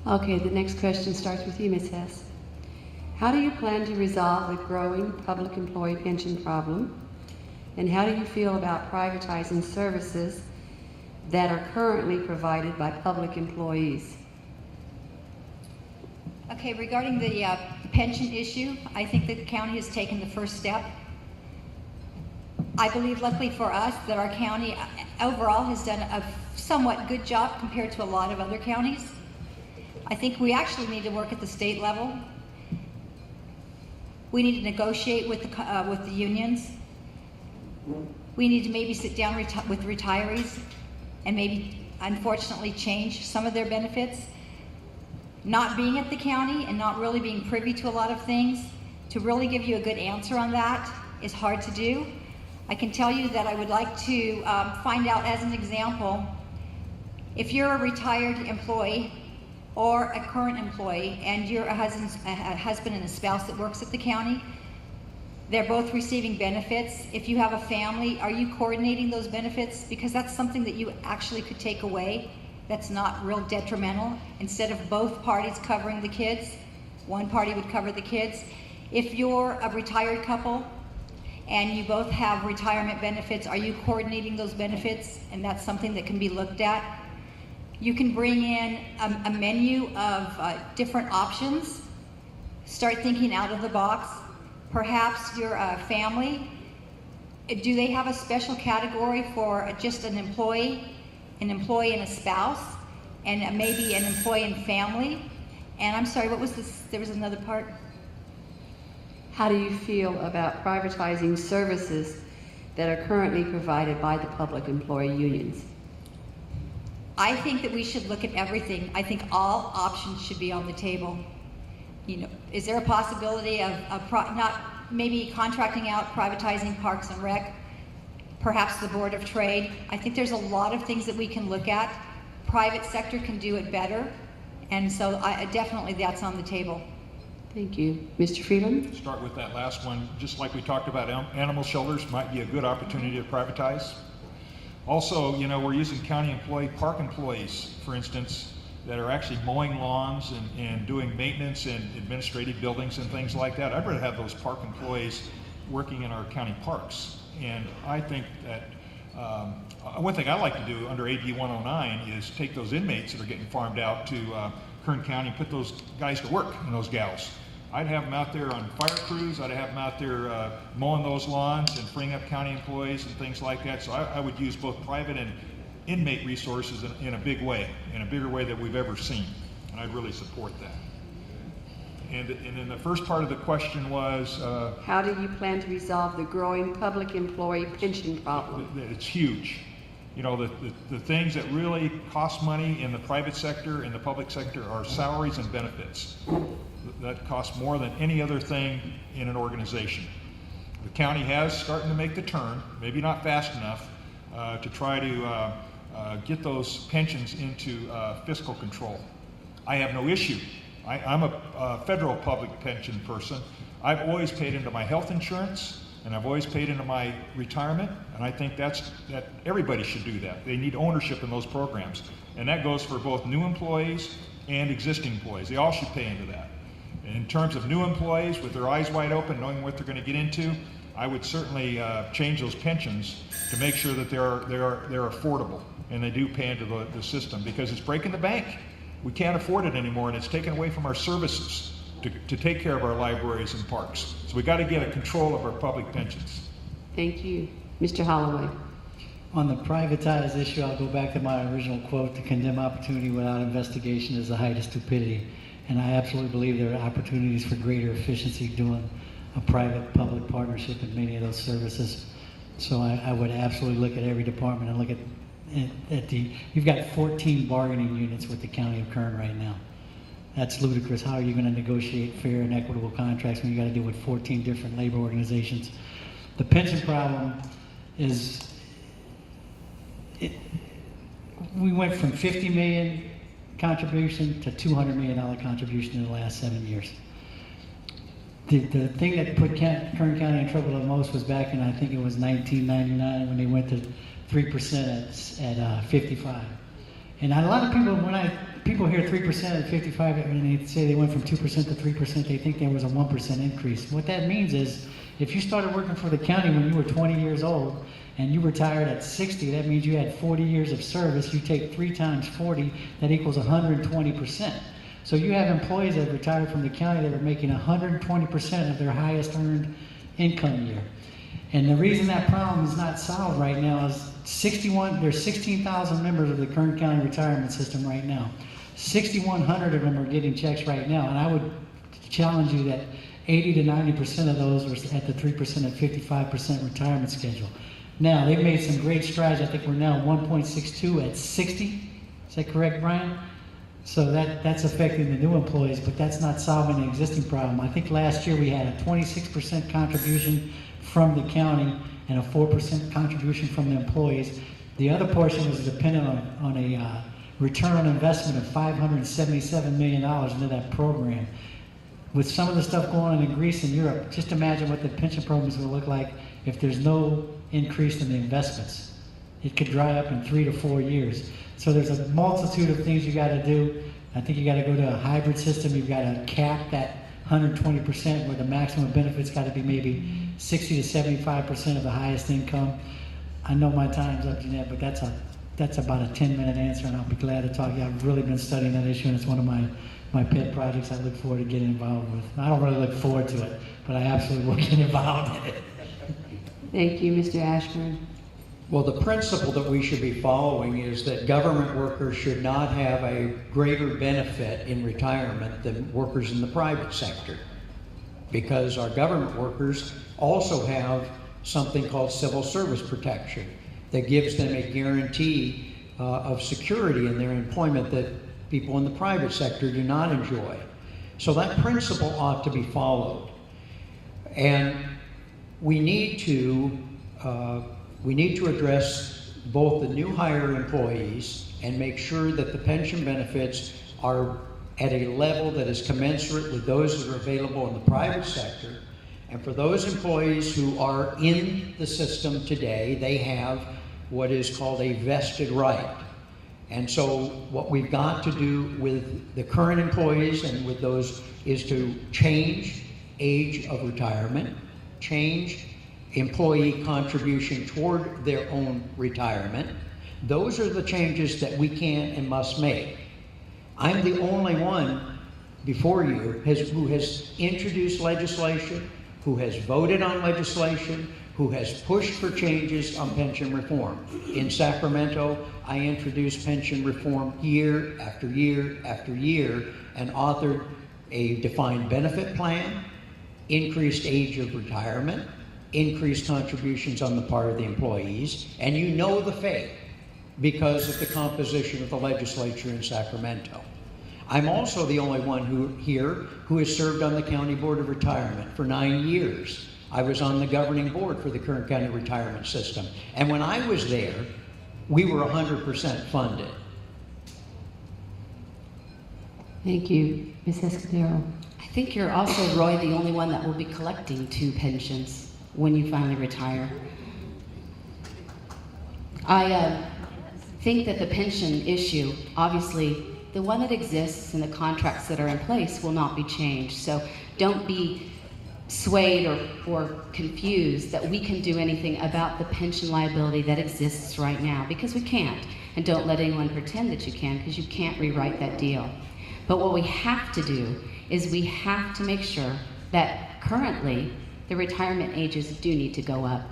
Okay, the next question starts with you, Ms. Hess. How do you plan to resolve the growing public employee pension problem? And how do you feel about privatizing services that are currently provided by public employees? Okay, regarding the pension issue, I think that the county has taken the first step. I believe, luckily for us, that our county overall has done a somewhat good job compared to a lot of other counties. I think we actually need to work at the state level. We need to negotiate with the unions. We need to maybe sit down with retirees and maybe, unfortunately, change some of their benefits. Not being at the county and not really being privy to a lot of things, to really give you a good answer on that is hard to do. I can tell you that I would like to find out, as an example, if you're a retired employee or a current employee and you're a husband and a spouse that works at the county, they're both receiving benefits. If you have a family, are you coordinating those benefits? Because that's something that you actually could take away. That's not real detrimental. Instead of both parties covering the kids, one party would cover the kids. If you're a retired couple and you both have retirement benefits, are you coordinating those benefits? And that's something that can be looked at. You can bring in a menu of different options. Start thinking out of the box. Perhaps your family, do they have a special category for just an employee and a spouse, and maybe an employee and family? And I'm sorry, what was this? There was another part. How do you feel about privatizing services that are currently provided by the public employee unions? I think that we should look at everything. I think all options should be on the table. You know, is there a possibility of not maybe contracting out, privatizing Parks and Rec? Perhaps the Board of Trade. I think there's a lot of things that we can look at. Private sector can do it better, and so definitely that's on the table. Thank you. Mr. Freeland? Start with that last one. Just like we talked about, animal shelters might be a good opportunity to privatize. Also, you know, we're using county park employees, for instance, that are actually mowing lawns and doing maintenance in administrative buildings and things like that. I'd rather have those park employees working in our county parks. And I think that one thing I like to do under AB 109 is take those inmates that are getting farmed out to Kern County and put those guys to work and those gals. I'd have them out there on fire crews. I'd have them out there mowing those lawns and freeing up county employees and things like that. So I would use both private and inmate resources in a big way, in a bigger way than we've ever seen. And I'd really support that. And then the first part of the question was... how do you plan to resolve the growing public employee pension problem? It's huge. You know, the things that really cost money in the private sector and the public sector are salaries and benefits. That costs more than any other thing in an organization. The county has starting to make the turn, maybe not fast enough, to try to get those pensions into fiscal control. I have no issue. I'm a federal public pension person. I've always paid into my health insurance, and I've always paid into my retirement, and I think that everybody should do that. They need ownership in those programs, and that goes for both new employees and existing employees. They all should pay into that. And in terms of new employees, with their eyes wide open, knowing what they're going to get into, I would certainly change those pensions to make sure that they're affordable and they do pay into the system, because it's breaking the bank. We can't afford it anymore, and it's taken away from our services to take care of our libraries and parks. So we got to get a control of our public pensions. Thank you. Mr. Holloway. On the privatized issue, I'll go back to my original quote: to condemn opportunity without investigation is the height of stupidity. And I absolutely believe there are opportunities for greater efficiency doing a private-public partnership in many of those services. So I would absolutely look at every department and look at you've got 14 bargaining units with the County of Kern right now. That's ludicrous. How are you going to negotiate fair and equitable contracts when you got to deal with 14 different labor organizations? The pension problem is, we went from 50 million contribution to $200 million contribution in the last 7 years. The thing that put Kern County in trouble the most was back in, I think it was 1999, when they went to 3% at 55. And a lot of people, people hear 3% at 55, and they say they went from 2% to 3%, they think there was a 1% increase. What that means is, if you started working for the county when you were 20 years old, and you retired at 60, that means you had 40 years of service. You take 3 times 40, that equals 120%. So you have employees that retired from the county that are making 120% of their highest earned income year. And the reason that problem is not solved right now is there's 16,000 members of the Kern County retirement system right now. 6,100 of them are getting checks right now, and I would challenge you that 80 to 90% of those are at the 3% and 55% retirement schedule. Now, they've made some great strides. I think we're now 1.62 at 60. Is that correct, Brian? So that's affecting the new employees, but that's not solving the existing problem. I think last year we had a 26% contribution from the county and a 4% contribution from the employees. The other portion was dependent on a return on investment of $577 million into that program. With some of the stuff going on in Greece and Europe, just imagine what the pension programs will look like if there's no increase in the investments. It could dry up in 3 to 4 years. So there's a multitude of things you got to do. I think you got to go to a hybrid system. You've got to cap that 120% where the maximum benefits got to be maybe 60 to 75% of the highest income. I know my time's up, Jeanette, but that's about a 10-minute answer, and I'll be glad to talk. I've really been studying that issue, and it's one of my pet projects I look forward to getting involved with. I don't really look forward to it, but I absolutely will get involved in it. Thank you, Mr. Ashburn. Well, the principle that we should be following is that government workers should not have a greater benefit in retirement than workers in the private sector, because our government workers also have something called civil service protection that gives them a guarantee of security in their employment that people in the private sector do not enjoy. So that principle ought to be followed. And we need to address both the new hire employees and make sure that the pension benefits are at a level that is commensurate with those that are available in the private sector. And for those employees who are in the system today, they have what is called a vested right. And so what we've got to do with the current employees and with those is to change age of retirement, change employee contribution toward their own retirement. Those are the changes that we can and must make. I'm the only one before you who has introduced legislation, who has voted on legislation, who has pushed for changes on pension reform. In Sacramento, I introduced pension reform year after year after year and authored a defined benefit plan, increased age of retirement, increased contributions on the part of the employees, and you know the fate because of the composition of the legislature in Sacramento. I'm also the only one who has served on the County Board of Retirement for 9 years. I was on the governing board for the Kern County Retirement System. And when I was there, we were 100% funded. Thank you. Ms. Escudero. I think you're also, Roy, the only one that will be collecting 2 pensions when you finally retire. I think that the pension issue, obviously, the one that exists and the contracts that are in place will not be changed. So don't be swayed or confused that we can do anything about the pension liability that exists right now, because we can't. And don't let anyone pretend that you can, because you can't rewrite that deal. But what we have to do is we have to make sure that currently the retirement ages do need to go up.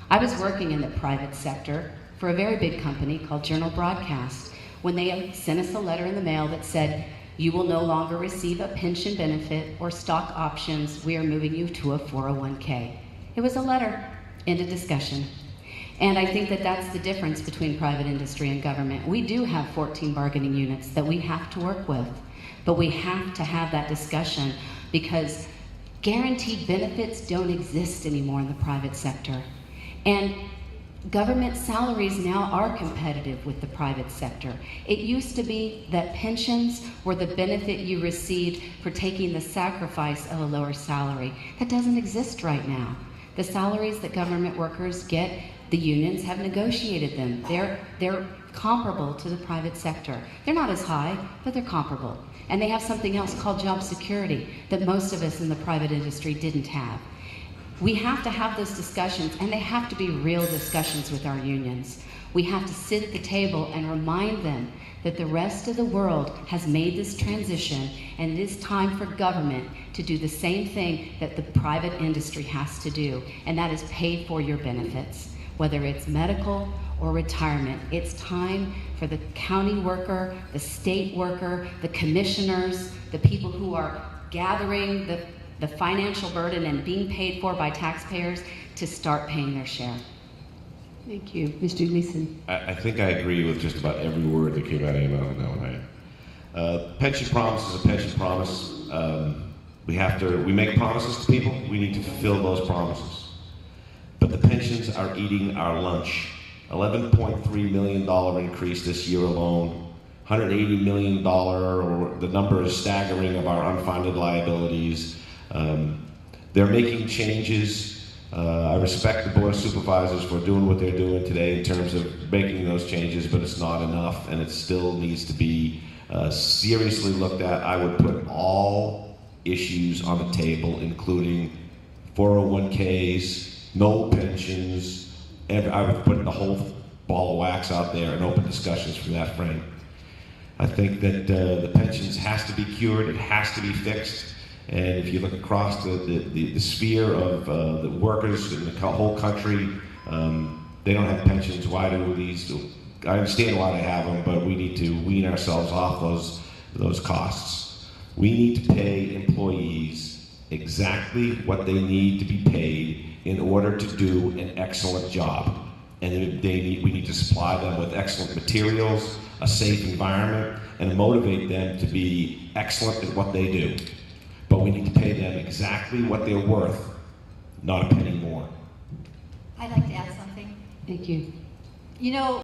I was working in the private sector for a very big company called Journal Broadcast when they sent us a letter in the mail that said, you will no longer receive a pension benefit or stock options. We are moving you to a 401k. It was a letter, end of discussion. And I think that that's the difference between private industry and government. We do have 14 bargaining units that we have to work with, but we have to have that discussion because guaranteed benefits don't exist anymore in the private sector. And government salaries now are competitive with the private sector. It used to be that pensions were the benefit you received for taking the sacrifice of a lower salary. That doesn't exist right now. The salaries that government workers get, the unions have negotiated them. Their comparable to the private sector. They're not as high, but they're comparable. And they have something else called job security that most of us in the private industry didn't have. We have to have those discussions, and they have to be real discussions with our unions. We have to sit at the table and remind them that the rest of the world has made this transition, and it is time for government to do the same thing that the private industry has to do, and that is pay for your benefits, whether it's medical or retirement. It's time for the county worker, the state worker, the commissioners, the people who are gathering the financial burden and being paid for by taxpayers to start paying their share. Thank you. Mr. Gleason. I think I agree with just about every word that came out of your mouth now. Pension promise is a pension promise. We make promises to people. We need to fulfill those promises. But the pensions are eating our lunch. $11.3 million increase this year alone. $180 million, or the number is staggering, of our unfunded liabilities. They're making changes. I respect the Board of Supervisors for doing what they're doing today in terms of making those changes, but it's not enough, and it still needs to be seriously looked at. I would put all issues on the table, including 401ks, no pensions. I would put the whole ball of wax out there and open discussions from that frame. I think that the pensions has to be cured, it has to be fixed. And if you look across the sphere of the workers in the whole country, they don't have pensions. Why do these? I understand why they have them, but we need to wean ourselves off those costs. We need to pay employees exactly what they need to be paid in order to do an excellent job. And we need to supply them with excellent materials, a safe environment, and motivate them to be excellent at what they do. But we need to pay them exactly what they're worth, not a penny more. I'd like to add something. Thank you. You know,